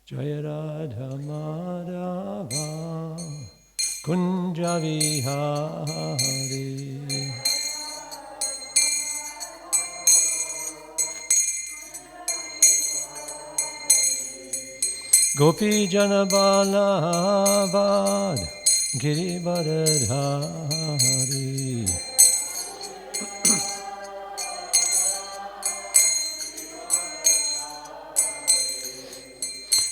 Jaya Radha Madhava Kunja Vihari. Gopi Jana Balavad Girivardhari.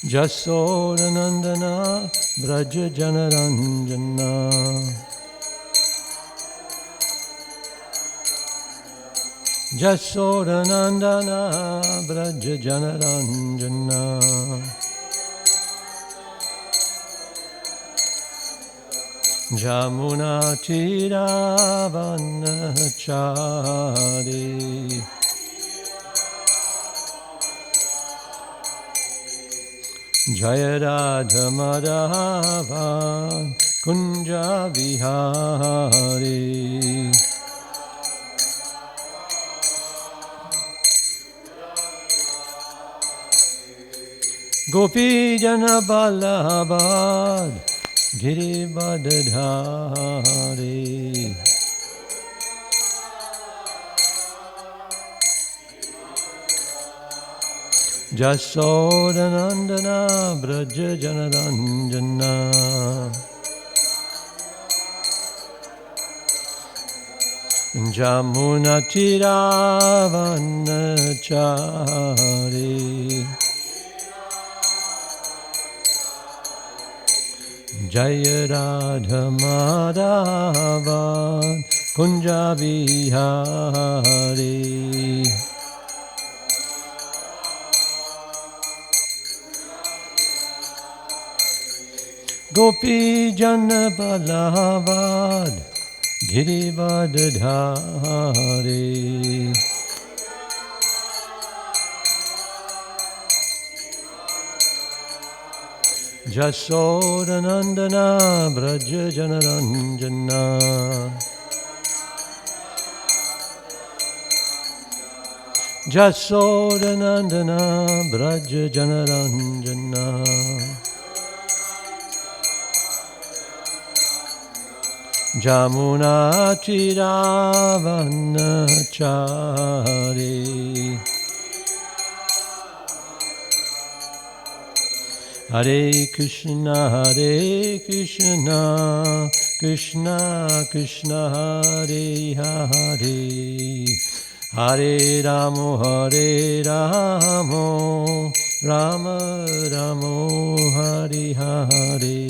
Jasodanandana Braja Janaranjana. Jasodanandana Braja Janaranjana. Jamuna Tiravanachari. Jaya Radha Madhava Kunja Vihari. Gopi Jana Balabad Girivardhari. Jasodanandana Braja Janaranjana. Jamuna Tiravanachari. Jaya Radha Madhava Kunja Vihari. Gopi Jana Balavad Girivardhari. Jasodanandana Braja Janaranjana. Jasodanandana Braja Janaranjana. Jamuna Tiravanachari. Hare Krishna, Krishna Krishna, Hare Hare, Hare Ramo, Rama Ramo, Hare Hare.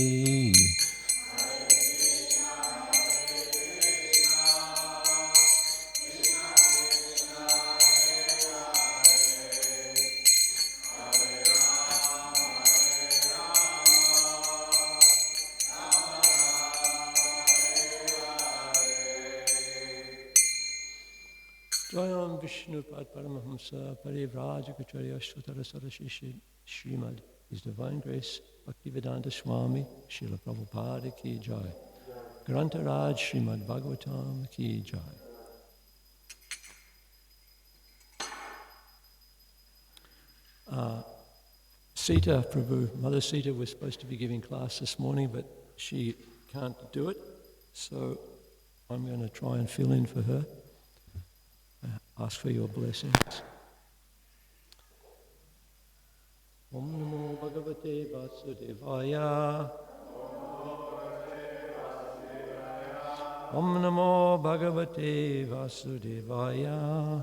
Jayam Vishnu Pad Paramahamsa Parivrajacharya Sutara Sarashishi Srimad. His Divine Grace Bhaktivedanta Swami Srila Prabhupada Ki Jai. Grantaraj Srimad Bhagavatam Ki Jai. Sita Prabhu, Mother Sita was supposed to be giving class this morning, but she can't do it, so I'm going to try and fill in for her. Ask for your blessings. Om Namo Bhagavate Vasudevaya. Om Namo Bhagavate Vasudevaya.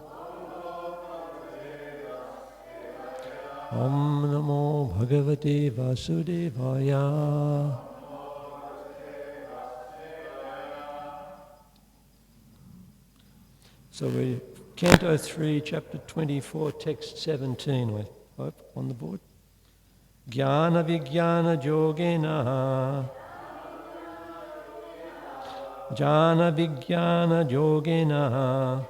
Om Namo Bhagavate Vasudevaya. So we Canto 3, Chapter 24, Text 17, we hope, on the board. Jnana Vijnana Yogena. Jnana Vijnana Yogena.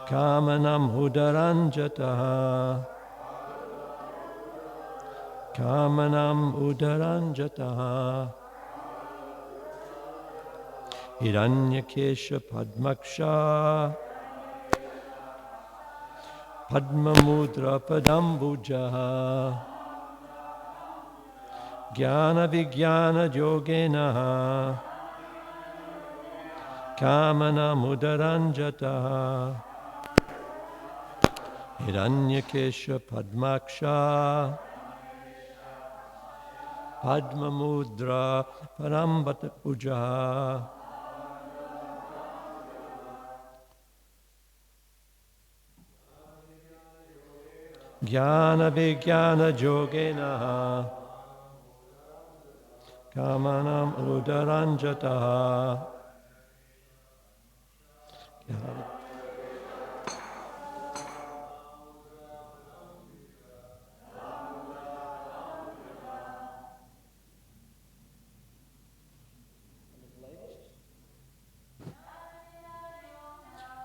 Kamanam Udaranjataha. Kamanam Udaranjataha. Hiranyakesha Padmaksha Padma Mudra Padambujaha Jnana Vijnana Yogena Kamana Mudaranjata Hiranyakesha Padmaksha Padma Mudra Parambata Puja Jnana Vijnana Yogena Kamanam Udaranjata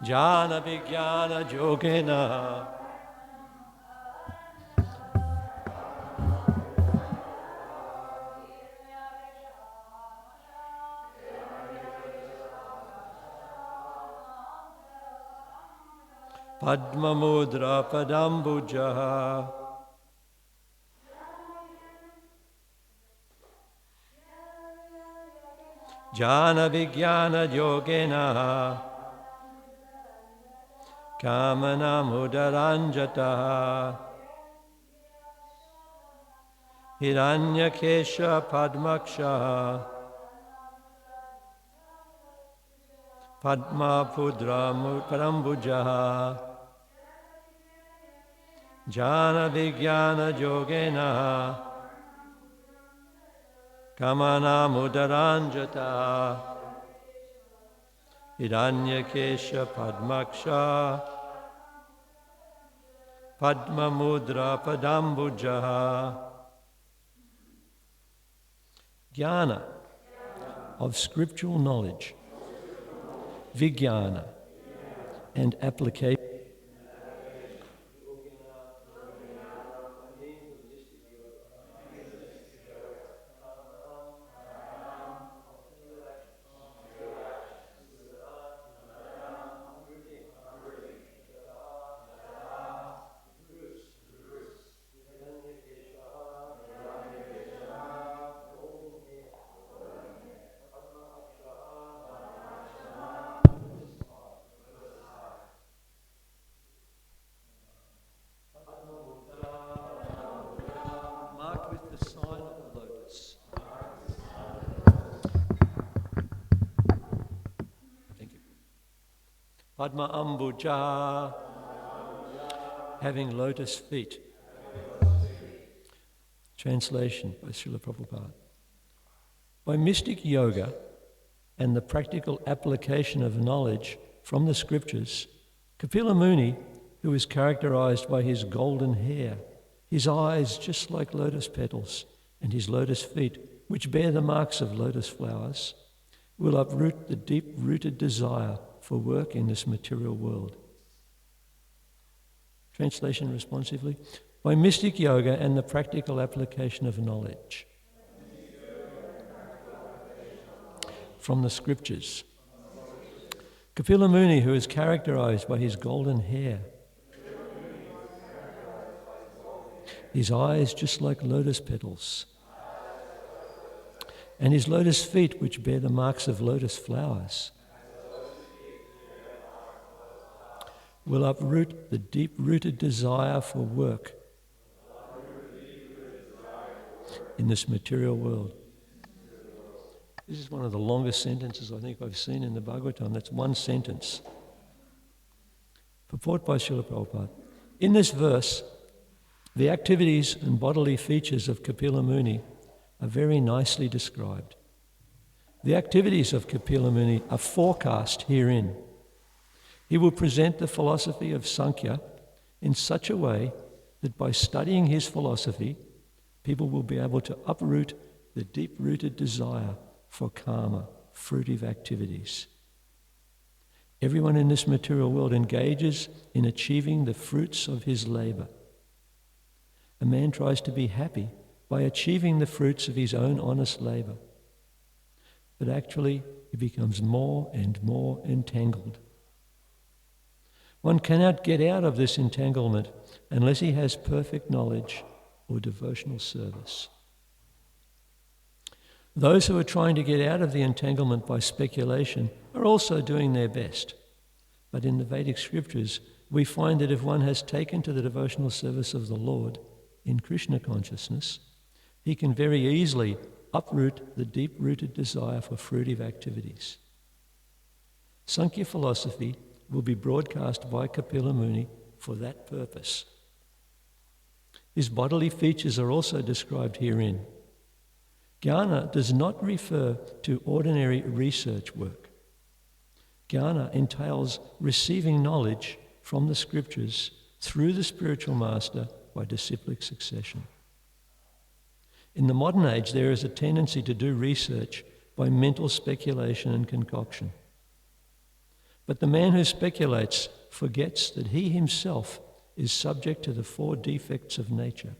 Jnana Vijnana Yogena Padma Mudra Padambujaha Jnana Vijnana Yogena Kamana Mudaranjata Hiranyakesha Padmaksha Padma Pudra Parambujaha Jnana Vijnana Yogena Kamana Mudaranjata Hiranyakesha Padmaksha Padma Mudra Padambujaha. Jnana, of scriptural knowledge, Vijnana, and application. Marked with the sign of the lotus. Thank you. Padma Ambuja, having lotus feet. Translation by Srila Prabhupada. By mystic yoga and the practical application of knowledge from the scriptures, Kapila Muni, who is characterized by his golden hair, his eyes just like lotus petals, and his lotus feet, which bear the marks of lotus flowers, will uproot the deep-rooted desire for work in this material world. Translation responsively. By mystic yoga and the practical application of knowledge from the scriptures, Kapila Muni, who is characterized by his golden hair, his eyes just like lotus petals, and his lotus feet, which bear the marks of lotus flowers, will uproot the deep-rooted desire for work in this material world. This is one of the longest sentences I think I've seen in the Bhagavatam. That's one sentence. Purport by Srila Prabhupada. In this verse, the activities and bodily features of Kapila Muni are very nicely described. The activities of Kapila Muni are forecast herein. He will present the philosophy of Sankhya in such a way that by studying his philosophy, people will be able to uproot the deep-rooted desire for karma, fruitive activities. Everyone in this material world engages in achieving the fruits of his labor. A man tries to be happy by achieving the fruits of his own honest labor. But actually, he becomes more and more entangled. One cannot get out of this entanglement unless he has perfect knowledge or devotional service. Those who are trying to get out of the entanglement by speculation are also doing their best. But in the Vedic scriptures, we find that if one has taken to the devotional service of the Lord in Krishna consciousness, he can very easily uproot the deep-rooted desire for fruitive activities. Sankhya philosophy will be broadcast by Kapila Muni for that purpose. His bodily features are also described herein. Jnana does not refer to ordinary research work. Jnana entails receiving knowledge from the scriptures through the spiritual master by disciplic succession. In the modern age, there is a tendency to do research by mental speculation and concoction. But the man who speculates forgets that he himself is subject to the 4 defects of nature.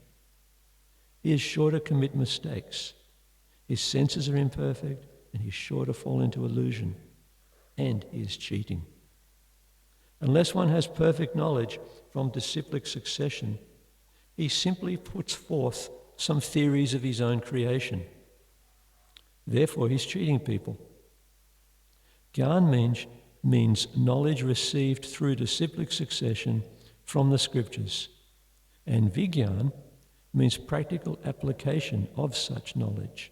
He is sure to commit mistakes. His senses are imperfect, and he's sure to fall into illusion, and he is cheating. Unless one has perfect knowledge from disciplic succession, he simply puts forth some theories of his own creation. Therefore, he's cheating people. Gyan means knowledge received through disciplic succession from the scriptures, and Vigyan means practical application of such knowledge.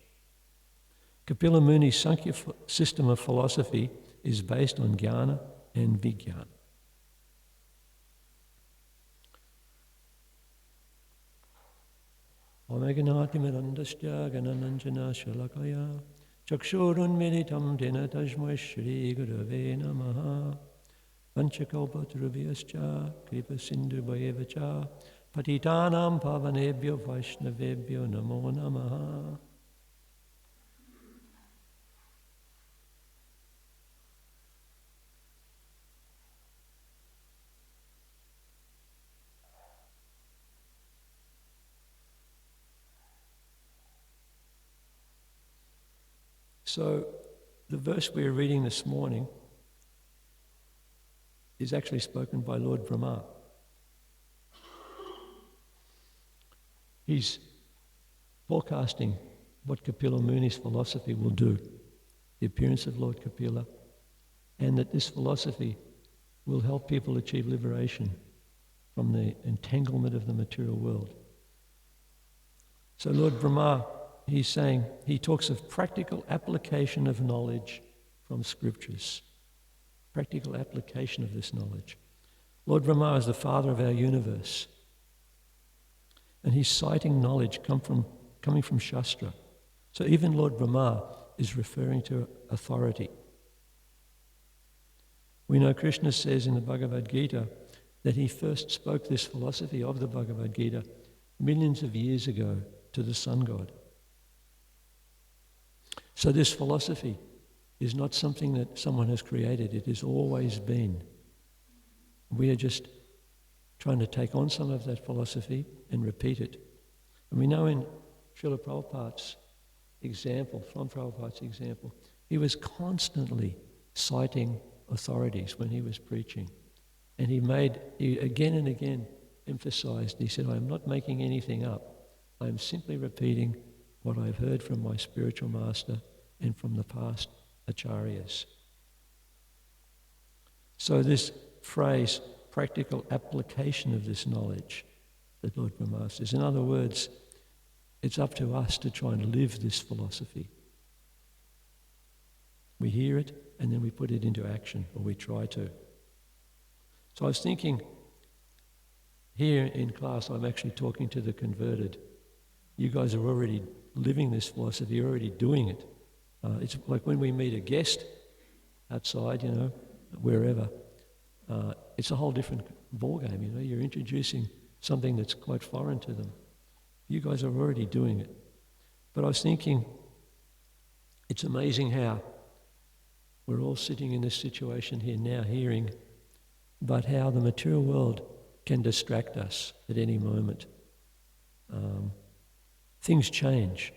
Kapila Muni's Sankhya system of philosophy is based on Jnana and Vigyan. Omeganatimirandasya ganananjana shalakaya chakshurunmilitam dena tajmai shri gurave namaha vanchakalpatarubhyascha kripa sindhu bhayevacha patitanam pavanebhyo vaishnavebhyo namo namaha. So the verse we are reading this morning is actually spoken by Lord Brahma. He's forecasting what Kapila Muni's philosophy will do, the appearance of Lord Kapila, and that this philosophy will help people achieve liberation from the entanglement of the material world. So Lord Brahma, he's saying, he talks of practical application of knowledge from scriptures. Practical application of this knowledge. Lord Brahma is the father of our universe. And he's citing knowledge coming from Shastra. So even Lord Brahma is referring to authority. We know Krishna says in the Bhagavad Gita that he first spoke this philosophy of the Bhagavad Gita millions of years ago to the sun god. So this philosophy is not something that someone has created. It has always been. We are just trying to take on some of that philosophy and repeat it. And we know in Srila Prabhupada's example, from Prabhupada's example, he was constantly citing authorities when he was preaching. And he again and again emphasized, he said, I am not making anything up. I am simply repeating what I've heard from my spiritual master and from the past acharyas. So this phrase, practical application of this knowledge that Lord Brahma says, in other words, it's up to us to try and live this philosophy. We hear it and then we put it into action, or we try to. So I was thinking, here in class I'm actually talking to the converted. You guys are already living this philosophy, you're already doing it. It's like when we meet a guest outside, wherever, it's a whole different ballgame, You're introducing something that's quite foreign to them. You guys are already doing it. But I was thinking, it's amazing how we're all sitting in this situation here now hearing, but how the material world can distract us at any moment. Things change.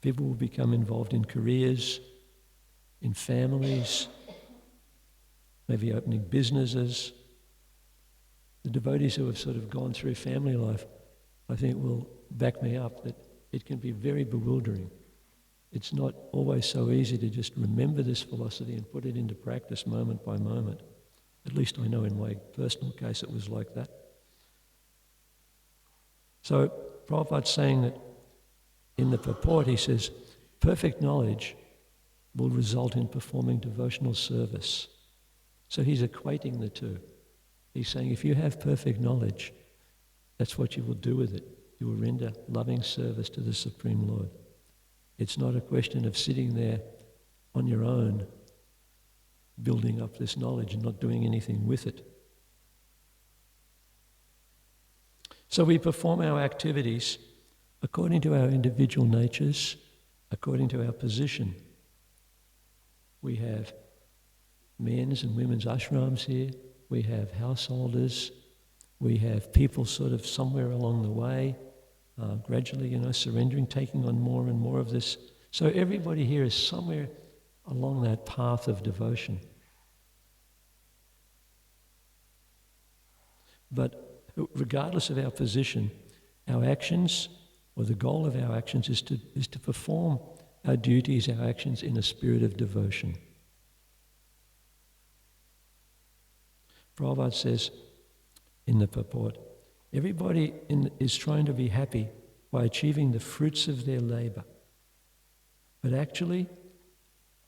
People will become involved in careers, in families, maybe opening businesses. The devotees who have sort of gone through family life, I think, will back me up that it can be very bewildering. It's not always so easy to just remember this philosophy and put it into practice moment by moment. At least I know in my personal case it was like that. So Prabhupada's saying that in the purport he says, perfect knowledge will result in performing devotional service. So he's equating the two. He's saying if you have perfect knowledge, that's what you will do with it. You will render loving service to the Supreme Lord. It's not a question of sitting there on your own, building up this knowledge and not doing anything with it. So we perform our activities according to our individual natures, according to our position. We have men's and women's ashrams here. We have householders. We have people sort of somewhere along the way, gradually, surrendering, taking on more and more of this. So everybody here is somewhere along that path of devotion. But regardless of our position, our actions, or the goal of our actions, is to perform our duties, our actions in a spirit of devotion. Prabhupada says in the purport, everybody is trying to be happy by achieving the fruits of their labor. But actually,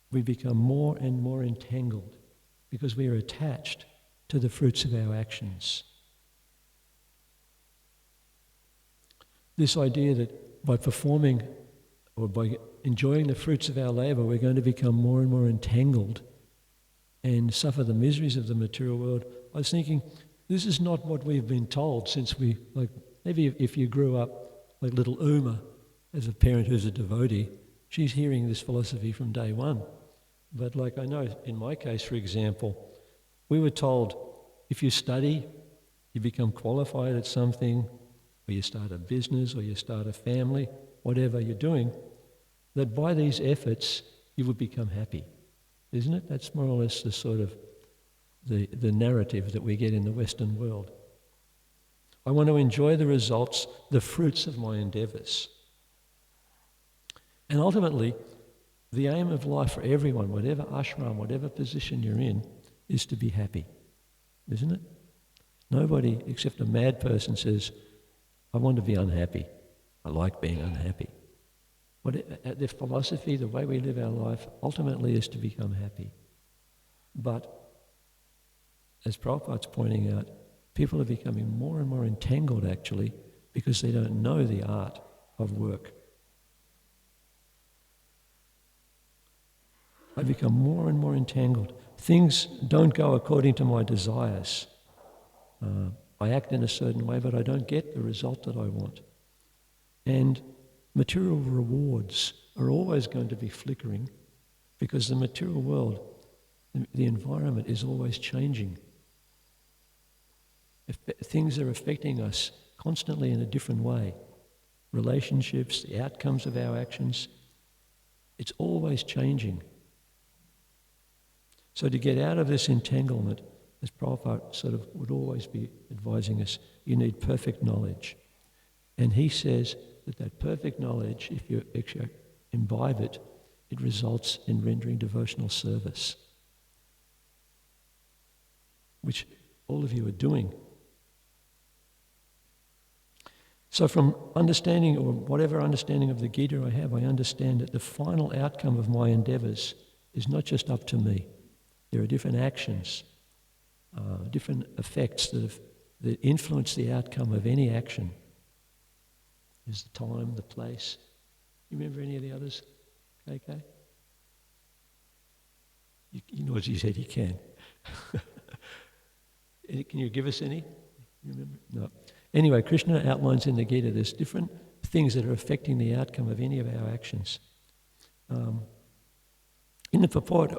we become more and more entangled because we are attached to the fruits of our actions. This idea that by performing or by enjoying the fruits of our labor, we're going to become more and more entangled and suffer the miseries of the material world. I was thinking, this is not what we've been told since maybe if you grew up like little Uma as a parent who's a devotee, she's hearing this philosophy from day one. But I know in my case, for example, we were told if you study, you become qualified at something, or you start a business, or you start a family, whatever you're doing, that by these efforts you would become happy. Isn't it? That's more or less the sort of the narrative that we get in the Western world. I want to enjoy the results, the fruits of my endeavours. And ultimately, the aim of life for everyone, whatever ashram, whatever position you're in, is to be happy. Isn't it? Nobody except a mad person says, I want to be unhappy. I like being unhappy. The philosophy, the way we live our life, ultimately is to become happy. But, as Prabhupada's pointing out, people are becoming more and more entangled, actually, because they don't know the art of work. I become more and more entangled. Things don't go according to my desires. I act in a certain way, but I don't get the result that I want. And material rewards are always going to be flickering because the material world, the environment is always changing. Things are affecting us constantly in a different way. Relationships, the outcomes of our actions, it's always changing. So to get out of this entanglement, as Prabhupada sort of would always be advising us, you need perfect knowledge. And he says that perfect knowledge, if you actually imbibe it, it results in rendering devotional service, which all of you are doing. So from understanding, or whatever understanding of the Gita I have, I understand that the final outcome of my endeavours is not just up to me. There are different actions, different effects that influence the outcome of any action. There's the time, the place. You remember any of the others, KK? You know what you said, you can. Can you give us any? You remember? No. Anyway, Krishna outlines in the Gita there's different things that are affecting the outcome of any of our actions. In the purport,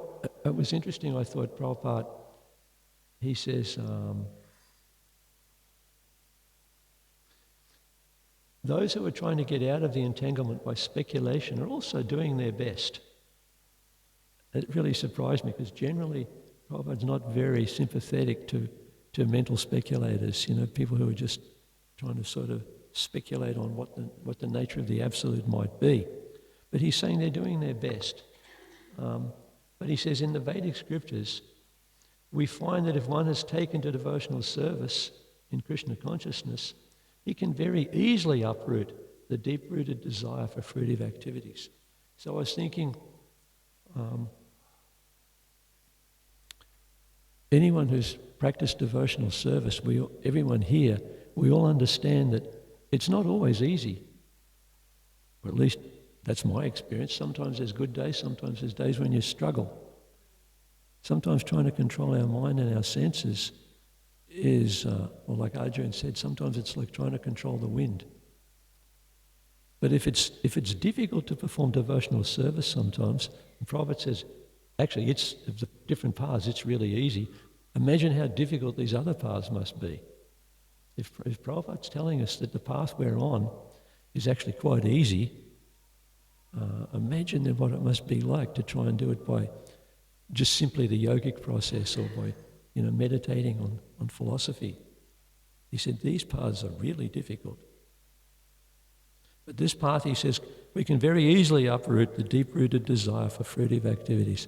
it was interesting, I thought, Prabhupada, he says, those who are trying to get out of the entanglement by speculation are also doing their best. It really surprised me because generally Prabhupada's not very sympathetic to mental speculators, people who are just trying to sort of speculate on what the nature of the absolute might be. But he's saying they're doing their best. But he says in the Vedic scriptures, we find that if one has taken to devotional service in Krishna consciousness, he can very easily uproot the deep-rooted desire for fruitive activities. So I was thinking, anyone who's practiced devotional service, everyone here, we all understand that it's not always easy. Or at least that's my experience. Sometimes there's good days, sometimes there's days when you struggle. Sometimes trying to control our mind and our senses is, well, like Arjun said, sometimes it's like trying to control the wind. But if it's difficult to perform devotional service sometimes, and Prabhupada says, actually, it's of the different paths, it's really easy. Imagine how difficult these other paths must be. If Prabhupada's telling us that the path we're on is actually quite easy, imagine then what it must be like to try and do it by just simply the yogic process or by meditating on philosophy. He said these paths are really difficult. But this path, he says, we can very easily uproot the deep-rooted desire for fruitive activities.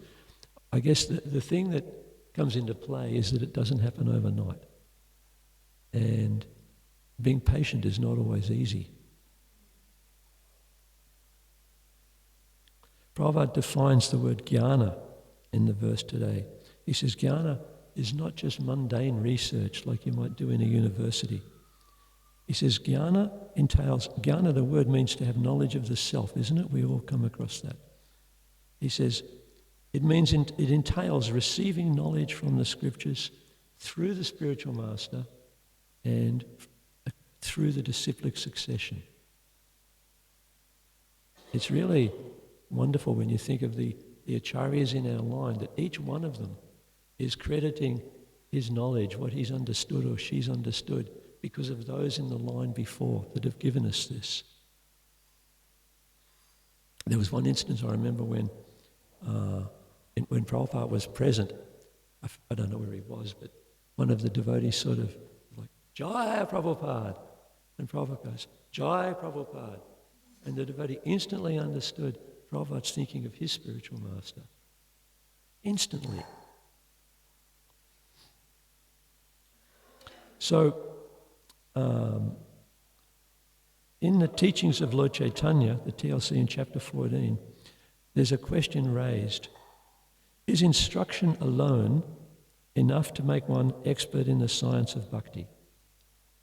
I guess the thing that comes into play is that it doesn't happen overnight. And being patient is not always easy. Prabhupada defines the word jnana in the verse today. He says jnana is not just mundane research like you might do in a university. He says jnana, the word means to have knowledge of the self, isn't it? We all come across that. He says it entails receiving knowledge from the scriptures through the spiritual master and through the disciplic succession. It's really wonderful when you think of the acharyas in our line, that each one of them is crediting his knowledge, what he's understood or she's understood, because of those in the line before that have given us this. There was one instance I remember when Prabhupada was present. I don't know where he was, but one of the devotees sort of like, Jai Prabhupada. And Prabhupada goes, Jai Prabhupada. And the devotee instantly understood Prabhupada's thinking of his spiritual master. Instantly. So, in the teachings of Lord Chaitanya, the TLC in chapter 14, there's a question raised. Is instruction alone enough to make one expert in the science of bhakti?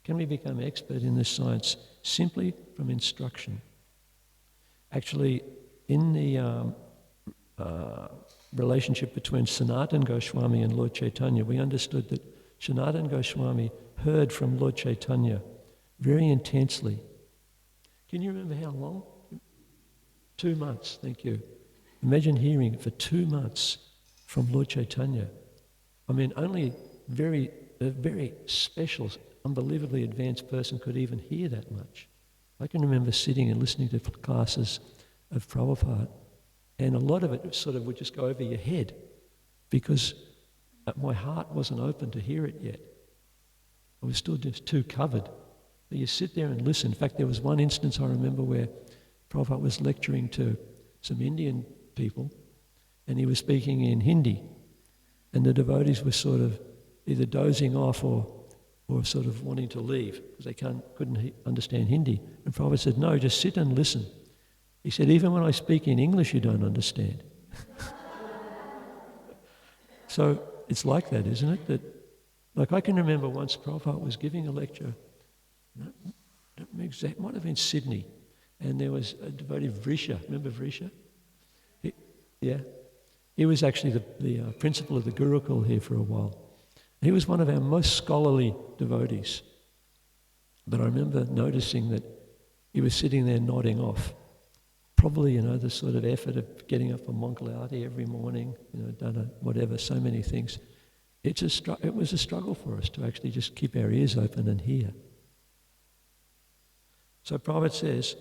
Can we become expert in this science simply from instruction? Actually, in the relationship between Sanatana Goswami and Lord Chaitanya, we understood that Sanatana Goswami heard from Lord Chaitanya very intensely. Can you remember how long? 2 months, thank you. Imagine hearing for 2 months from Lord Chaitanya. I mean, only a very special, unbelievably advanced person could even hear that much. I can remember sitting and listening to classes of Prabhupada, and a lot of it sort of would just go over your head because my heart wasn't open to hear it yet. I was still just too covered. But you sit there and listen. In fact, there was one instance I remember where Prabhupada was lecturing to some Indian people, and he was speaking in Hindi, and the devotees were sort of either dozing off or sort of wanting to leave because they couldn't understand Hindi. And Prabhupada said, no, just sit and listen. He said, even when I speak in English, you don't understand. So it's like that, isn't it? That, like I can remember once Prabhupada was giving a lecture, it might have been Sydney, and there was a devotee, Vrisha. Remember Vrisha? He was actually the principal of the Gurukul here for a while. He was one of our most scholarly devotees. But I remember noticing that he was sitting there nodding off. Probably, the sort of effort of getting up for Mangalarti every morning, done whatever, so many things. It was a struggle for us to actually just keep our ears open and hear. So Prabhupada says,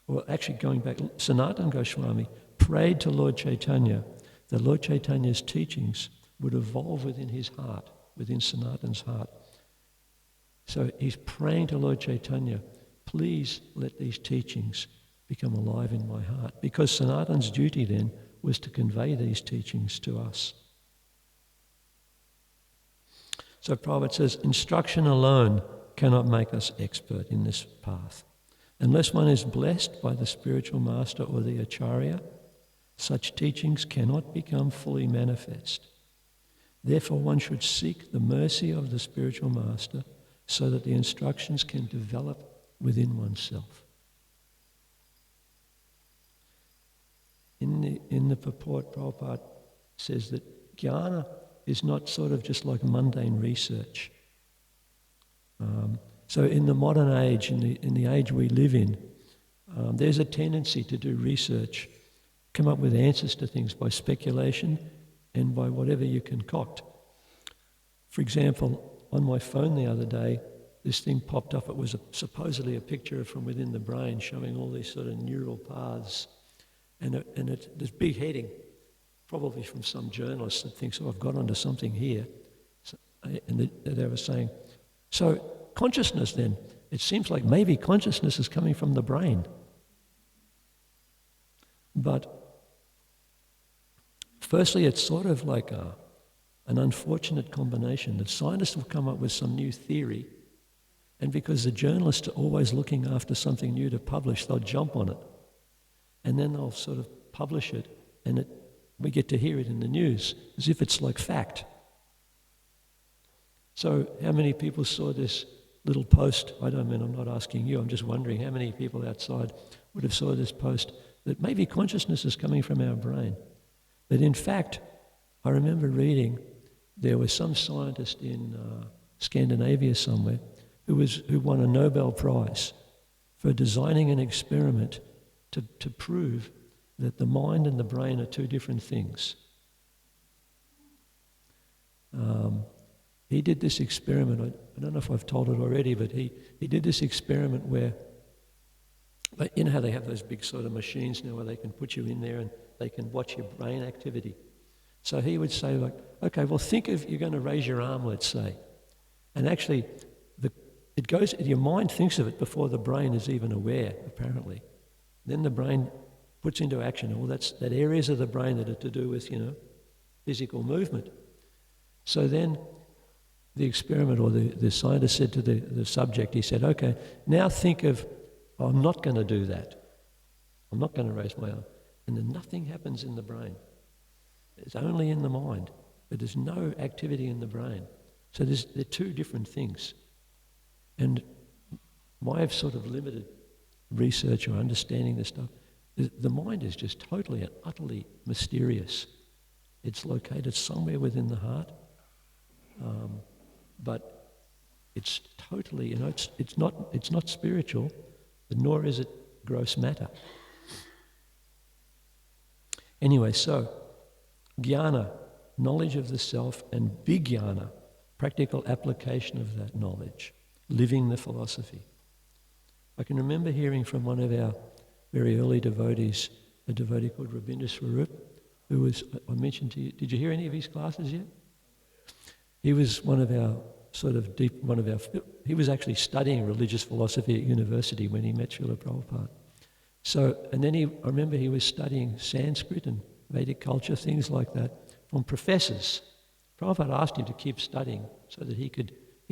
well, actually going back, Sanatana Goswami prayed to Lord Chaitanya that Lord Chaitanya's teachings would evolve within his heart, within Sanatan's heart. So he's praying to Lord Chaitanya, please let these teachings become alive in my heart. Because Sanatan's duty then was to convey these teachings to us. So Prabhupada says, instruction alone cannot make us expert in this path. Unless one is blessed by the spiritual master or the acharya, such teachings cannot become fully manifest. Therefore, one should seek the mercy of the spiritual master so that the instructions can develop within oneself. In the purport, Prabhupada says that jnana is not sort of just like mundane research. So in the modern age, in the age we live in, there's a tendency to do research, come up with answers to things by speculation and by whatever you concoct. For example, on my phone the other day, this thing popped up. It was supposedly a picture from within the brain showing all these sort of neural paths. And this big heading, probably from some journalist that thinks, oh, I've got onto something here. So, and they were saying, so consciousness then, it seems like maybe consciousness is coming from the brain. But firstly, it's sort of like an unfortunate combination. The scientists will come up with some new theory, and because the journalists are always looking after something new to publish, they'll jump on it. And then they'll sort of publish it, and we get to hear it in the news as if it's like fact. So how many people saw this little post? I'm not asking you, I'm just wondering how many people outside would have saw this post that maybe consciousness is coming from our brain. That in fact, I remember reading there was some scientist in Scandinavia somewhere who won a Nobel Prize for designing an experiment to prove that the mind and the brain are two different things. He did this experiment, I don't know if I've told it already, but he did this experiment where, you know how they have those big sort of machines now where they can put you in there and they can watch your brain activity. So he would say like, okay, well think of you're going to raise your arm, let's say. And actually, your mind thinks of it before the brain is even aware, apparently. Then the brain puts into action all that areas of the brain that are to do with, physical movement. So then the experiment or the scientist said to the subject, he said, okay, now think of, I'm not going to do that. I'm not going to raise my arm. And then nothing happens in the brain. It's only in the mind. But there's no activity in the brain. So they're two different things. And my sort of limited research or understanding this stuff, the mind is just totally and utterly mysterious. It's located somewhere within the heart, but it's totally, it's not spiritual, nor is it gross matter. Anyway, so jnana, knowledge of the self, and vijnana, practical application of that knowledge, living the philosophy. I can remember hearing from one of our very early devotees, a devotee called Rabindra Swarup, who was, I mentioned to you, did you hear any of his classes yet? He was one of our he was actually studying religious philosophy at university when he met Srila Prabhupada. So, and then I remember he was studying Sanskrit and Vedic culture, things like that, from professors. Prabhupada asked him to keep studying so that he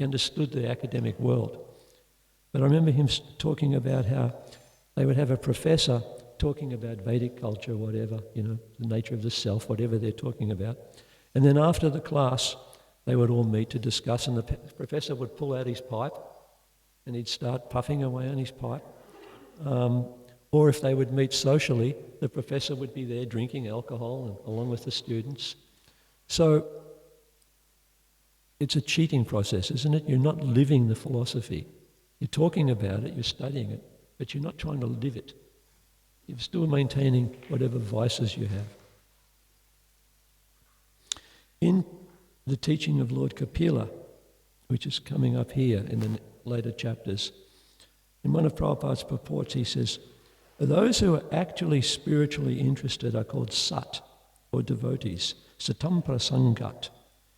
understood the academic world. But I remember him talking about how they would have a professor talking about Vedic culture, whatever, the nature of the self, whatever they're talking about. And then after the class, they would all meet to discuss, and the professor would pull out his pipe and he'd start puffing away on his pipe. Or if they would meet socially, the professor would be there drinking alcohol along with the students. So it's a cheating process, isn't it? You're not living the philosophy. You're talking about it, you're studying it, but you're not trying to live it. You're still maintaining whatever vices you have. In the teaching of Lord Kapila, which is coming up here in the later chapters, in one of Prabhupada's purports he says, those who are actually spiritually interested are called sat, or devotees, satam prasangat.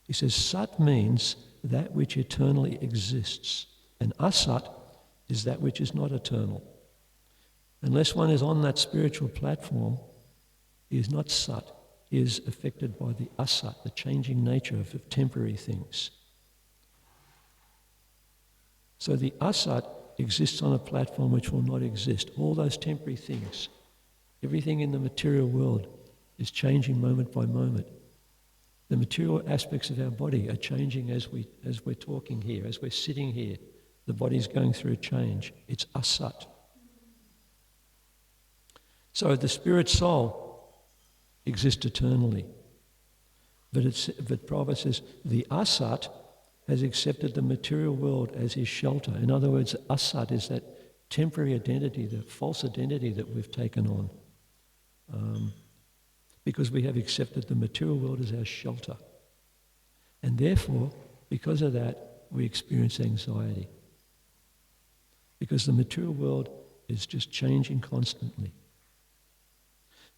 He says, Sat means that which eternally exists, and Asat is that which is not eternal. Unless one is on that spiritual platform, he is not Sat. He is affected by the Asat, the changing nature of temporary things. So the Asat exists on a platform which will not exist. All those temporary things, everything in the material world is changing moment by moment. The material aspects of our body are changing as we're talking here, as we're sitting here. The body's going through a change. It's Asat. So the spirit soul exists eternally. But Prabhupada says the Asat has accepted the material world as his shelter. In other words, Asat is that temporary identity, the false identity that we've taken on. Because we have accepted the material world as our shelter. And therefore, because of that, we experience anxiety. Because the material world is just changing constantly.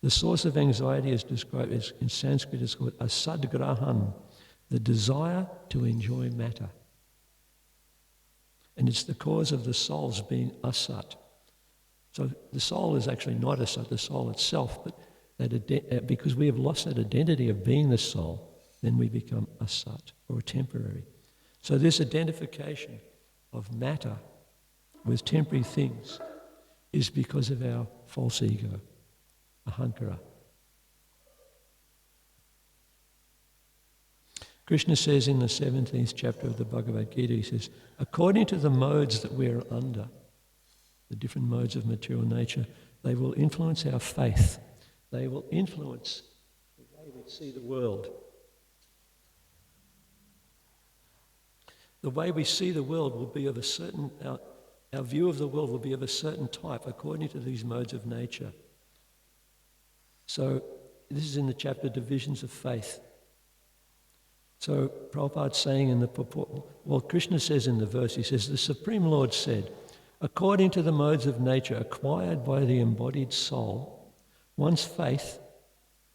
The source of anxiety is described as, in Sanskrit, it's called asadgrahan, the desire to enjoy matter. And it's the cause of the soul's being asat. So the soul is actually not asat, the soul itself, but because we have lost that identity of being the soul, then we become asat, or temporary. So this identification of matter with temporary things is because of our false ego, ahankara. Krishna says in the 17th chapter of the Bhagavad Gita, he says, according to the modes that we are under, the different modes of material nature, they will influence our faith. They will influence the way we see the world. The way we see the world will be of a certain, our view of the world will be of a certain type according to these modes of nature. So this is in the chapter Divisions of Faith. So Prabhupada's saying in the purport, well, Krishna says in the verse, he says, the Supreme Lord said, according to the modes of nature acquired by the embodied soul, one's faith,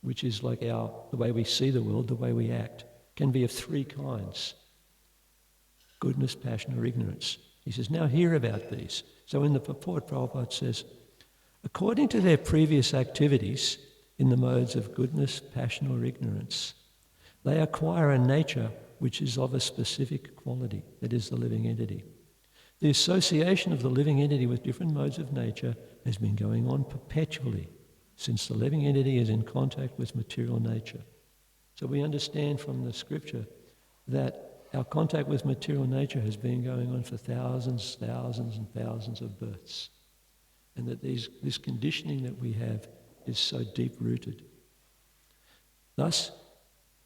which is like the way we see the world, the way we act, can be of three kinds. Goodness, passion, or ignorance. He says, now hear about these. So in the purport, Prabhupada says, according to their previous activities in the modes of goodness, passion, or ignorance, they acquire a nature which is of a specific quality, that is the living entity. The association of the living entity with different modes of nature has been going on perpetually since the living entity is in contact with material nature. So we understand from the scripture that our contact with material nature has been going on for thousands and thousands of births. And that this conditioning that we have is so deep-rooted. Thus,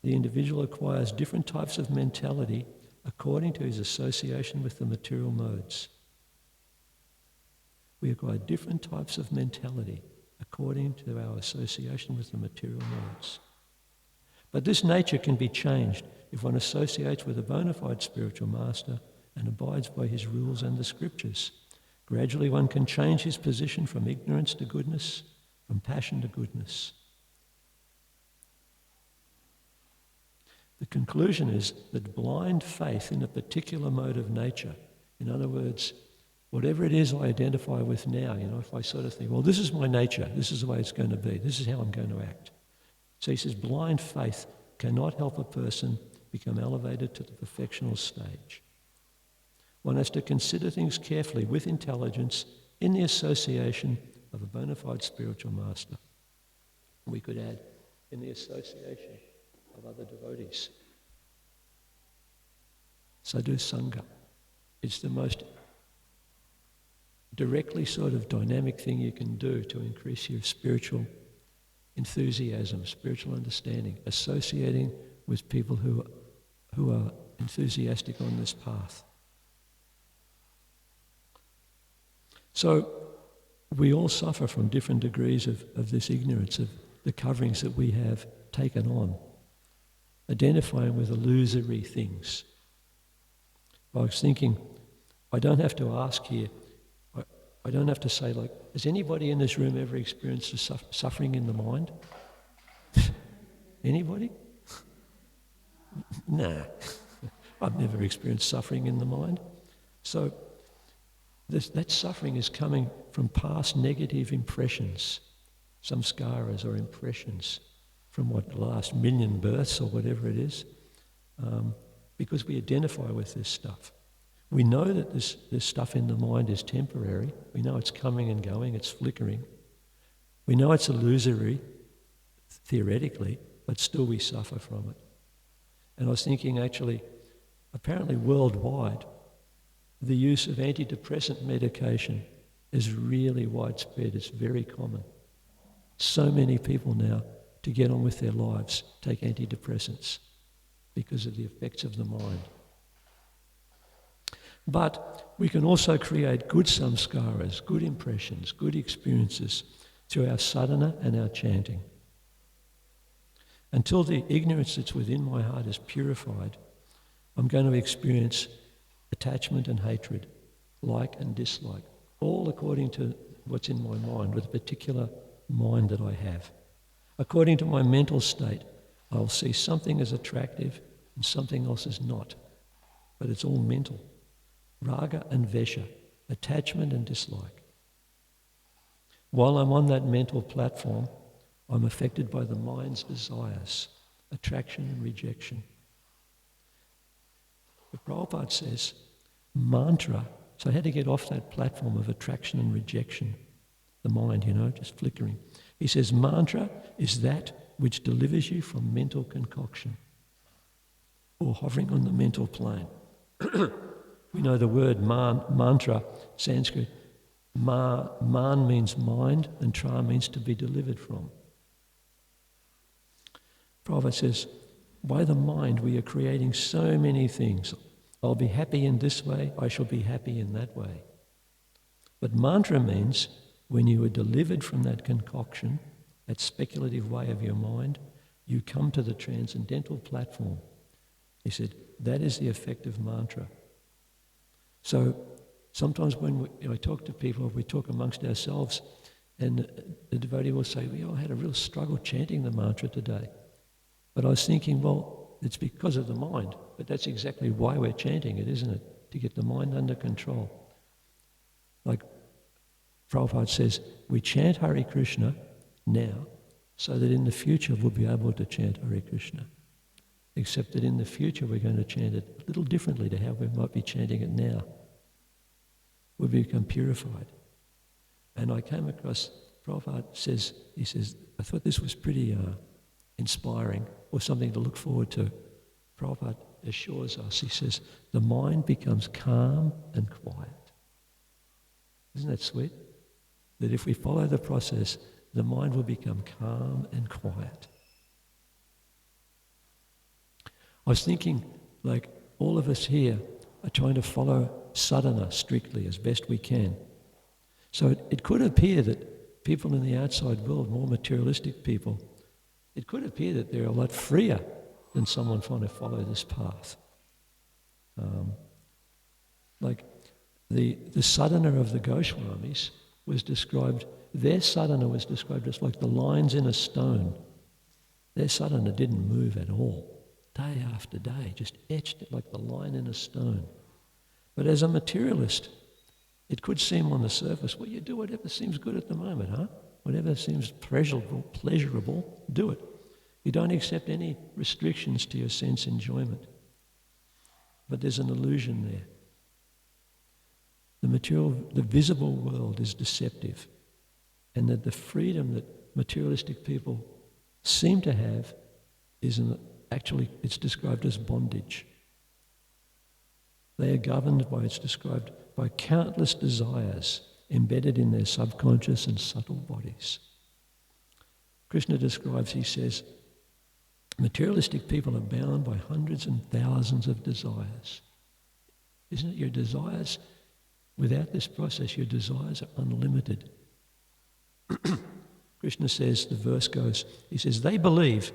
the individual acquires different types of mentality according to his association with the material modes. We acquire different types of mentality according to our association with the material modes. But this nature can be changed if one associates with a bona fide spiritual master and abides by his rules and the scriptures. Gradually one can change his position from ignorance to goodness, from passion to goodness. The conclusion is that blind faith in a particular mode of nature, in other words, whatever it is I identify with now, if I sort of think, well, this is my nature, this is the way it's going to be, this is how I'm going to act. So he says blind faith cannot help a person become elevated to the perfectional stage. One has to consider things carefully with intelligence in the association of a bona fide spiritual master. We could add, in the association of other devotees. Sadhu Sangha. It's the most directly sort of dynamic thing you can do to increase your spiritual enthusiasm, spiritual understanding, associating with people who are enthusiastic on this path. So we all suffer from different degrees of this ignorance, of the coverings that we have taken on, identifying with illusory things. I was thinking, I don't have to ask here, I don't have to say, like, has anybody in this room ever experienced suffering in the mind? Anybody? Nah, I've never experienced suffering in the mind. So that suffering is coming from past negative impressions, samskaras or impressions from the last million births or whatever it is, because we identify with this stuff. We know that this stuff in the mind is temporary. We know it's coming and going, it's flickering. We know it's illusory, theoretically, but still we suffer from it. And I was thinking actually, apparently worldwide, the use of antidepressant medication is really widespread. It's very common. So many people now, to get on with their lives, take antidepressants because of the effects of the mind. But we can also create good samskaras, good impressions, good experiences through our sadhana and our chanting. Until the ignorance that's within my heart is purified, I'm going to experience attachment and hatred, like and dislike, all according to what's in my mind, with a particular mind that I have. According to my mental state, I'll see something as attractive and something else as not, but it's all mental. Raga and vesha, attachment and dislike. While I'm on that mental platform, I'm affected by the mind's desires, attraction and rejection. But Prabhupada says, mantra, so I had to get off that platform of attraction and rejection, the mind, just flickering. He says, mantra is that which delivers you from mental concoction or hovering on the mental plane. We know the word mantra, Sanskrit. Man means mind and tra means to be delivered from. Prabhupada says, by the mind we are creating so many things. I'll be happy in this way, I shall be happy in that way. But mantra means when you are delivered from that concoction, that speculative way of your mind, you come to the transcendental platform. He said, that is the effect of mantra. So sometimes when I talk to people, we talk amongst ourselves, and the devotee will say, well, I had a real struggle chanting the mantra today. But I was thinking, well, it's because of the mind. But that's exactly why we're chanting it, isn't it? To get the mind under control. Like Prabhupada says, we chant Hare Krishna now so that in the future we'll be able to chant Hare Krishna. Except that in the future we're going to chant it a little differently to how we might be chanting it now. We'll become purified. And I came across, Prabhupada says, he says, I thought this was pretty inspiring or something to look forward to. Prabhupada assures us, he says, the mind becomes calm and quiet. Isn't that sweet? That if we follow the process, the mind will become calm and quiet. I was thinking, like, all of us here are trying to follow sadhana strictly as best we can. So it could appear that people in the outside world, more materialistic people, it could appear that they're a lot freer than someone trying to follow this path. Like the sadhana of the Goswamis was described, their sadhana was described as like the lines in a stone. Their sadhana didn't move at all. Day after day, just etched it like the line in a stone. But as a materialist, it could seem on the surface, well, you do whatever seems good at the moment, huh? Whatever seems pleasurable, do it. You don't accept any restrictions to your sense enjoyment. But there's an illusion there. The visible world is deceptive, and that the freedom that materialistic people seem to have is actually, it's described as bondage. They are governed by, it's described, by countless desires embedded in their subconscious and subtle bodies. Krishna describes, he says, materialistic people are bound by hundreds and thousands of desires. Isn't it your desires? Without this process, your desires are unlimited. Krishna says, the verse goes, he says, they believe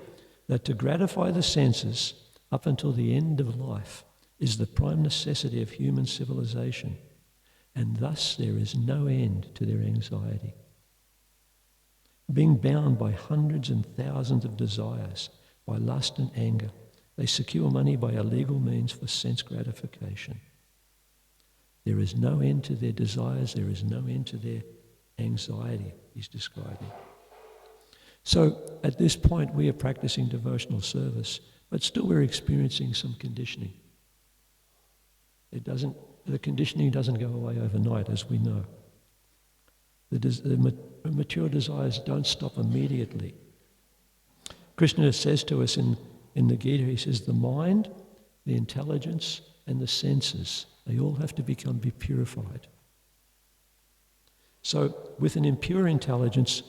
that to gratify the senses up until the end of life is the prime necessity of human civilization, and thus there is no end to their anxiety. Being bound by hundreds and thousands of desires, by lust and anger, They secure money by illegal means for sense gratification. There is no end to their desires. There is no end to their anxiety, he's describing. So at this point, we are practicing devotional service, but still we're experiencing some conditioning. The conditioning doesn't go away overnight, as we know. The mature desires don't stop immediately. Krishna says to us in the Gita, he says, the mind, the intelligence, and the senses, they all have to be purified. So with an impure intelligence,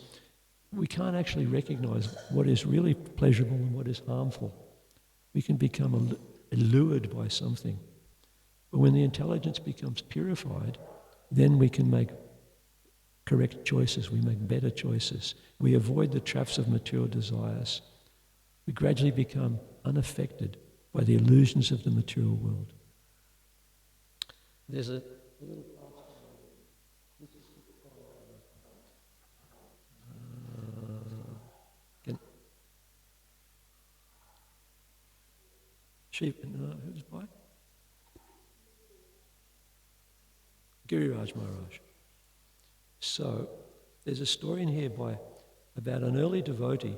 we can't actually recognize what is really pleasurable and what is harmful. We can become allured by something. But when the intelligence becomes purified, then we can make correct choices. We make better choices. We avoid the traps of mature desires. We gradually become unaffected by the illusions of the material world. There's a little who's by? Giriraj Maharaj. So there's a story in here about an early devotee.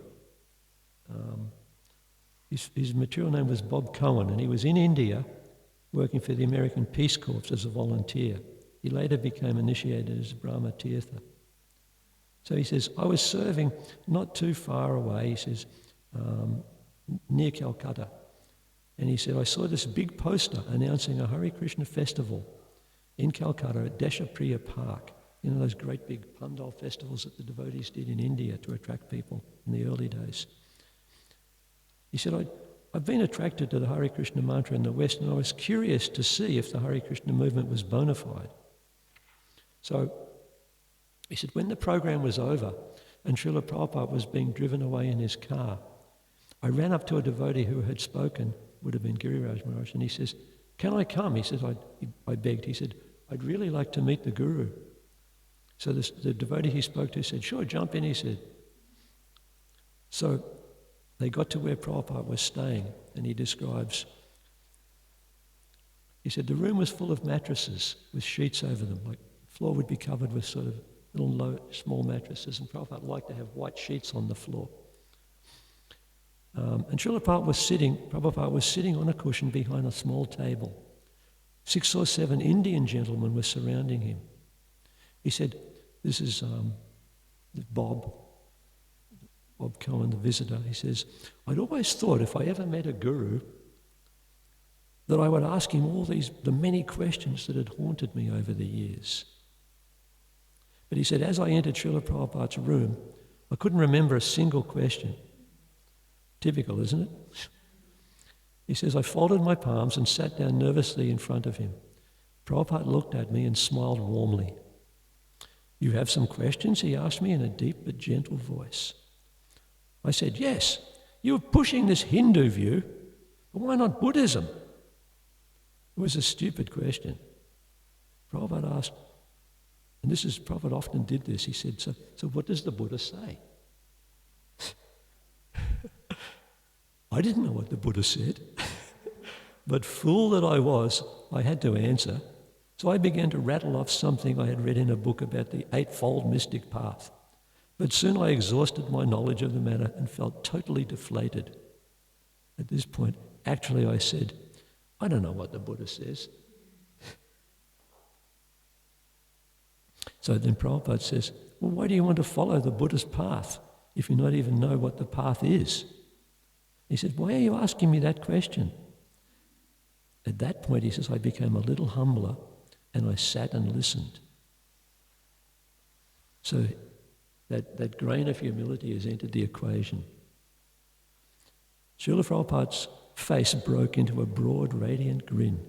His material name was Bob Cohen, and he was in India working for the American Peace Corps as a volunteer. He later became initiated as Brahma Tirtha. So he says, I was serving not too far away, he says, near Calcutta. And he said, I saw this big poster announcing a Hare Krishna festival in Calcutta at Deshapriya Park. You know, those great big Pandal festivals that the devotees did in India to attract people in the early days. He said, I've been attracted to the Hare Krishna mantra in the West, and I was curious to see if the Hare Krishna movement was bona fide. So he said, when the program was over and Srila Prabhupada was being driven away in his car, I ran up to a devotee who had spoken, would have been Giriraj Maharaj, and he says, can I come? He says, I begged. He said, I'd really like to meet the Guru. So the devotee he spoke to said, sure, jump in, he said. So they got to where Prabhupada was staying, and he describes, he said, the room was full of mattresses with sheets over them, like the floor would be covered with sort of little low, small mattresses, and Prabhupada liked to have white sheets on the floor. And Srila Prabhupada was sitting on a cushion behind a small table. 6 or 7 Indian gentlemen were surrounding him. He said, this is Bob Cohen, the visitor. He says, I'd always thought if I ever met a guru that I would ask him all the many questions that had haunted me over the years. But he said, as I entered Srila Prabhupada's room, I couldn't remember a single question. Typical, isn't it? He says, I folded my palms and sat down nervously in front of him. Prabhupada looked at me and smiled warmly. You have some questions? He asked me in a deep but gentle voice. I said, yes, you're pushing this Hindu view, but why not Buddhism? It was a stupid question. Prabhupada asked, and Prabhupada often did this, he said, so what does the Buddha say? I didn't know what the Buddha said, but fool that I was, I had to answer. So I began to rattle off something I had read in a book about the Eightfold Mystic Path. But soon I exhausted my knowledge of the matter and felt totally deflated. At this point, actually I said, I don't know what the Buddha says. So then Prabhupada says, well, why do you want to follow the Buddha's path if you not even know what the path is? He said, why are you asking me that question? At that point, he says, I became a little humbler and I sat and listened. So that grain of humility has entered the equation. Srila Prabhupada's face broke into a broad, radiant grin.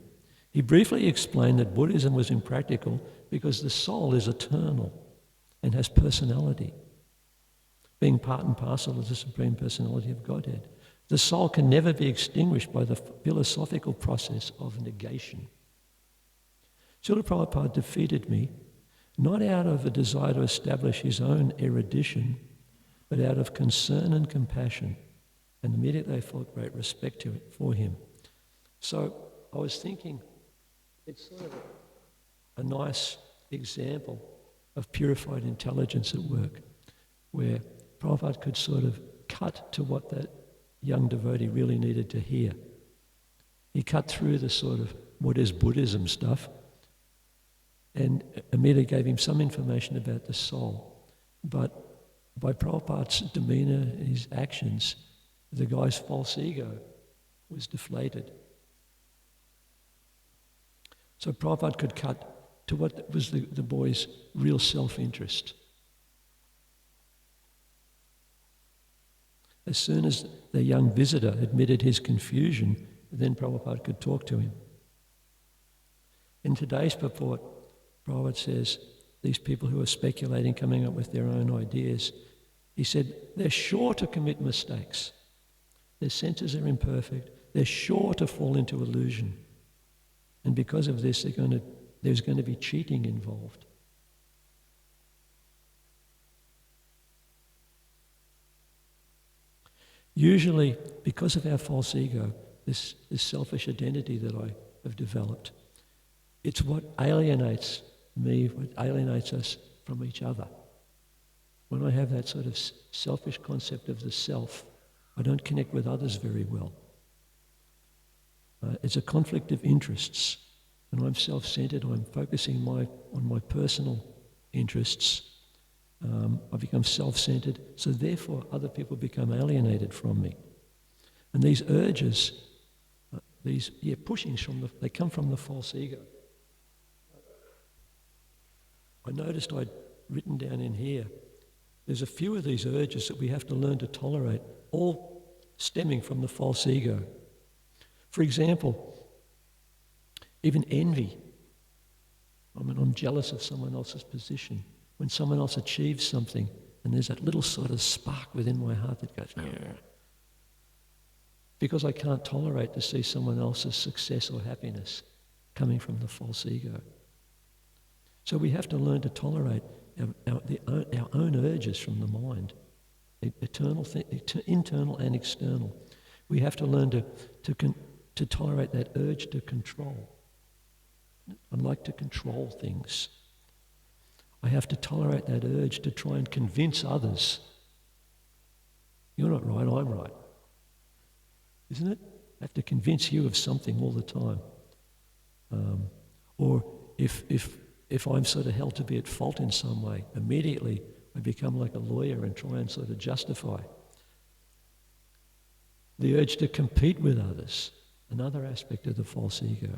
He briefly explained that Buddhism was impractical because the soul is eternal and has personality, being part and parcel of the Supreme Personality of Godhead. The soul can never be extinguished by the philosophical process of negation. Srila Prabhupada defeated me not out of a desire to establish his own erudition, but out of concern and compassion And immediately I felt great respect for him. So I was thinking, it's sort of a nice example of purified intelligence at work, where Prabhupada could sort of cut to what that young devotee really needed to hear. He cut through the sort of what is Buddhism stuff and immediately gave him some information about the soul. But by Prabhupada's demeanour and his actions, the guy's false ego was deflated. So Prabhupada could cut to what was the boy's real self-interest. As soon as the young visitor admitted his confusion, then Prabhupada could talk to him. In today's purport, Prabhupada says, these people who are speculating, coming up with their own ideas, he said, they're sure to commit mistakes. Their senses are imperfect. They're sure to fall into illusion. And because of this, there's going to be cheating involved. Usually, because of our false ego, this selfish identity that I have developed, it's what alienates me, what alienates us from each other. When I have that sort of selfish concept of the self, I don't connect with others very well. It's a conflict of interests. When I'm self-centered, I'm focusing on my personal interests. I become self-centered, so therefore other people become alienated from me. And these urges, pushings they come from the false ego. I noticed I'd written down in here, there's a few of these urges that we have to learn to tolerate, all stemming from the false ego. For example, even envy. I'm jealous of someone else's position. When someone else achieves something, and there's that little sort of spark within my heart that goes, yeah. Because I can't tolerate to see someone else's success or happiness coming from the false ego. So we have to learn to tolerate our own urges from the mind, internal and external. We have to learn to tolerate that urge to control. I like to control things. I have to tolerate that urge to try and convince others. You're not right, I'm right. Isn't it? I have to convince you of something all the time. Or if I'm sort of held to be at fault in some way, immediately I become like a lawyer and try and sort of justify. The urge to compete with others, another aspect of the false ego.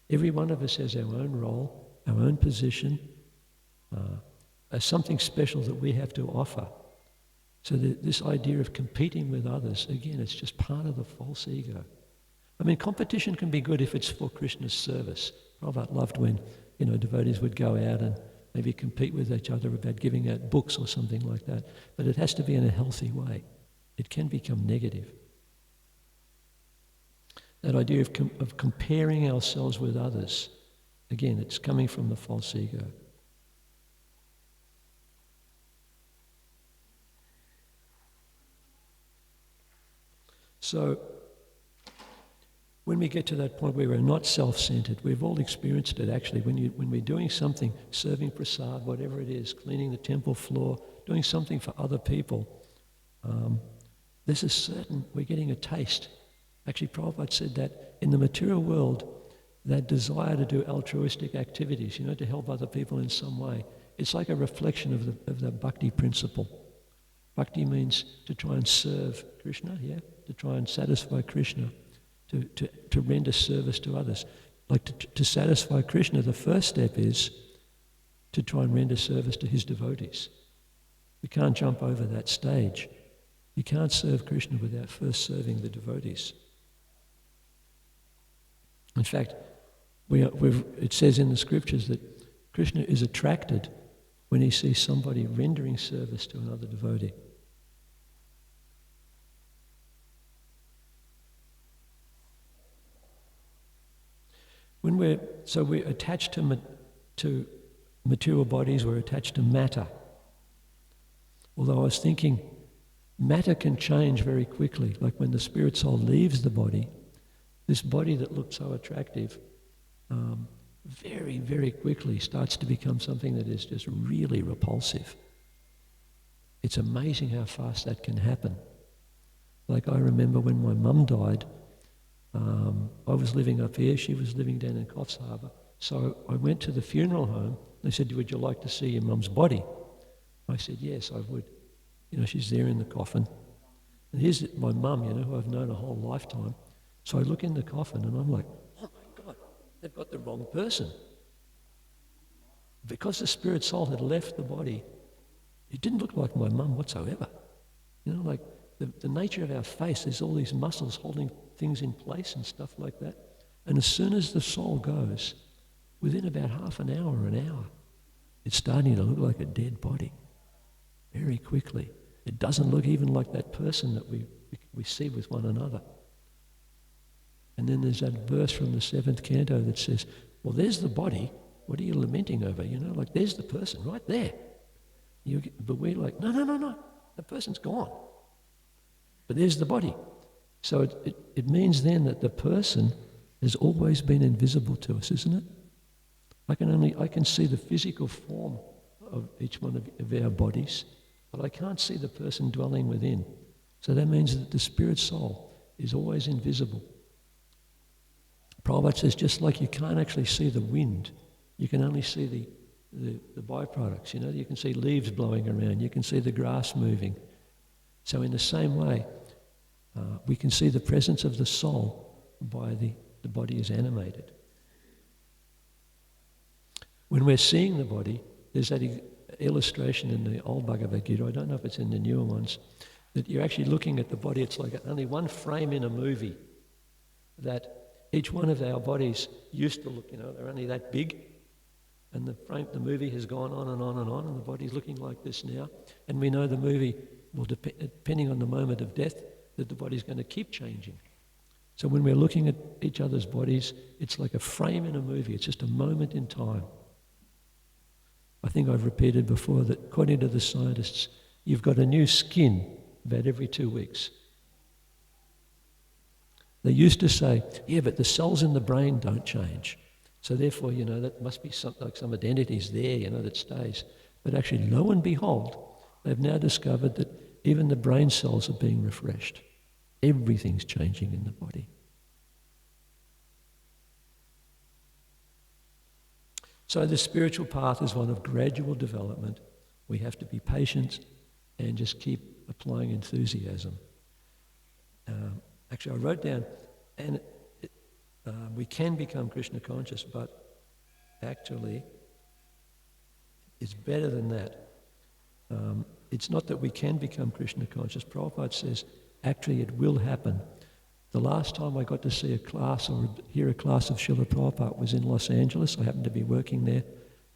Every one of us has our own role, our own position, something special that we have to offer. So this idea of competing with others, again, it's just part of the false ego. I mean, competition can be good if it's for Krishna's service. Prabhupada loved when, devotees would go out and maybe compete with each other about giving out books or something like that. But it has to be in a healthy way. It can become negative. That idea of comparing ourselves with others, again, it's coming from the false ego. So, when we get to that point where we're not self-centered, we've all experienced it actually, when we're doing something, serving prasad, whatever it is, cleaning the temple floor, doing something for other people, we're getting a taste. Actually, Prabhupada said that in the material world, that desire to do altruistic activities, to help other people in some way, it's like a reflection of the bhakti principle. Bhakti means to try and serve Krishna, to try and satisfy Krishna, to render service to others. Like to satisfy Krishna, the first step is to try and render service to his devotees. We can't jump over that stage. You can't serve Krishna without first serving the devotees. In fact, it says in the scriptures that Krishna is attracted when he sees somebody rendering service to another devotee. We're attached to material bodies, we're attached to matter. Although I was thinking, matter can change very quickly. Like when the spirit soul leaves the body, this body that looked so attractive very, very quickly starts to become something that is just really repulsive. It's amazing how fast that can happen. Like I remember when my mum died, I was living up here, she was living down in Coffs Harbour. So I went to the funeral home. They said, would you like to see your mum's body? I said, yes, I would. You know, she's there in the coffin. And here's my mum, you know, who I've known a whole lifetime. So I look in the coffin and I'm like, oh my God, they've got the wrong person. Because the spirit soul had left the body, it didn't look like my mum whatsoever. You know, like the nature of our face, there's all these muscles holding things in place and stuff like that. And as soon as the soul goes, within about half an hour or an hour, it's starting to look like a dead body very quickly. It doesn't look even like that person that we see with one another. And then there's that verse from the 7th canto that says, well, there's the body. What are you lamenting over? You know, like there's the person right there. But we're like, no. The person's gone. But there's the body. So it means then that the person has always been invisible to us, isn't it? I can see the physical form of each one of our bodies, but I can't see the person dwelling within. So that means that the spirit soul is always invisible. Prabhupada says, just like you can't actually see the wind, you can only see the byproducts. You know, you can see leaves blowing around, you can see the grass moving. So in the same way, we can see the presence of the soul by the body is animated. When we're seeing the body, there's that illustration in the old Bhagavad Gita, I don't know if it's in the newer ones, that you're actually looking at the body, it's like only one frame in a movie, that each one of our bodies used to look, you know, they're only that big, and the movie has gone on and on and on, and the body's looking like this now, and we know the movie will, depending on the moment of death, that the body's going to keep changing. So when we're looking at each other's bodies, it's like a frame in a movie, it's just a moment in time. I think I've repeated before that according to the scientists, you've got a new skin about every 2 weeks. They used to say, yeah, but the cells in the brain don't change. So therefore, you know, that must be some identity's there, you know, that stays. But actually, lo and behold, they've now discovered that even the brain cells are being refreshed. Everything's changing in the body. So the spiritual path is one of gradual development. We have to be patient and just keep applying enthusiasm. Actually, I wrote down, and we can become Krishna conscious, but actually it's better than that. It's not that we can become Krishna conscious. Prabhupada says, actually it will happen. The last time I got to see a class or hear a class of Srila Prabhupada was in Los Angeles. I happened to be working there. It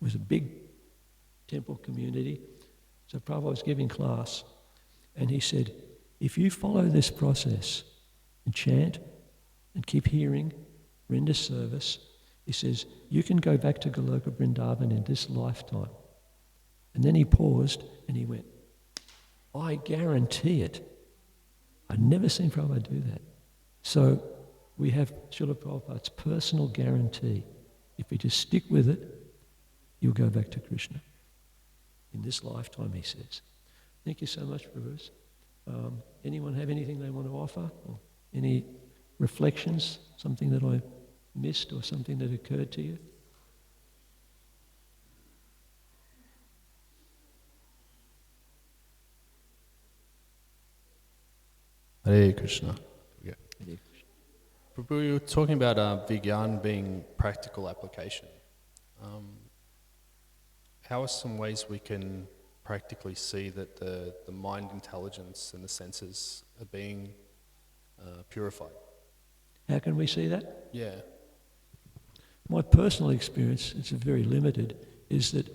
was a big temple community. So Prabhupada was giving class, and he said, if you follow this process and chant and keep hearing, render service, he says, you can go back to Goloka Vrindavan in this lifetime. And then he paused and he went, I guarantee it. I'd never seen Prabhupada do that. So we have Srila Prabhupada's personal guarantee. If we just stick with it, you'll go back to Krishna. In this lifetime, he says. Thank you so much, Prabhupada. Anyone have anything they want to offer? Or any reflections? Something that I missed or something that occurred to you? Hare Krishna. Hare Krishna. Prabhu, you were talking about Vigyan being practical application. How are some ways we can practically see that the mind intelligence and the senses are being purified? How can we see that? Yeah. My personal experience, it's very limited, is that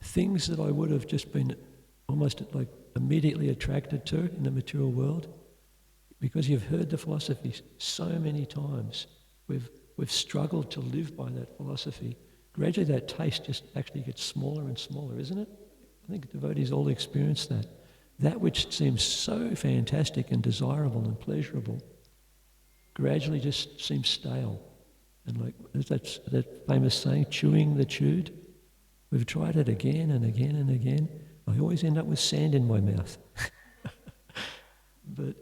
things that I would have just been almost like immediately attracted to in the material world, because you've heard the philosophy so many times, we've struggled to live by that philosophy. Gradually that taste just actually gets smaller and smaller, isn't it? I think devotees all experience that. that which seems so fantastic and desirable and pleasurable gradually just seems stale. And like that's that famous saying, chewing the chewed. We've tried it again and again and again. I always end up with sand in my mouth. But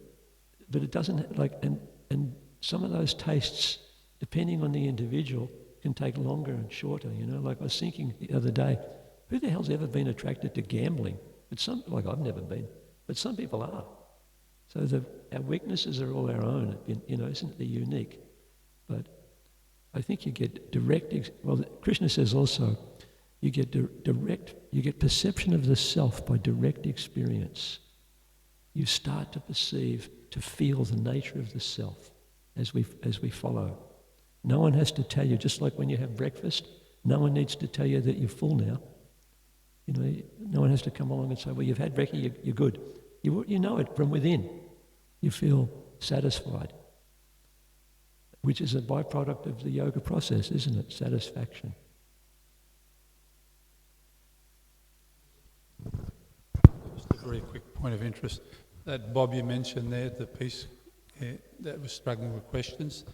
it doesn't, like, and some of those tastes, depending on the individual, can take longer and shorter, you know. Like I was thinking the other day, who the hell's ever been attracted to gambling? But some, like I've never been, but some people are. So our weaknesses are all our own, you know, isn't it unique? But I think you get Krishna says also, you get perception of the self by direct experience. You start to perceive, to feel the nature of the self as we follow. No one has to tell you, just like when you have breakfast, no one needs to tell you that you're full now. You know, no one has to come along and say, well, you've had brekkie, you're good. You know it from within. You feel satisfied, which is a byproduct of the yoga process, isn't it? Satisfaction. Just a very quick point of interest. That Bob you mentioned there, the piece that was struggling with questions,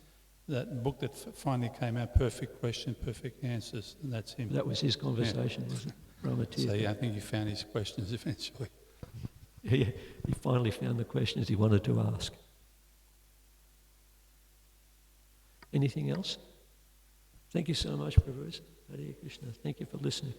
that book that finally came out, Perfect Question, Perfect Answers, and that's him. That was his conversation, wasn't it? So yeah, I think he found his questions eventually. He finally found the questions he wanted to ask. Anything else? Thank you so much, Prabhu. Hare Krishna. Thank you for listening.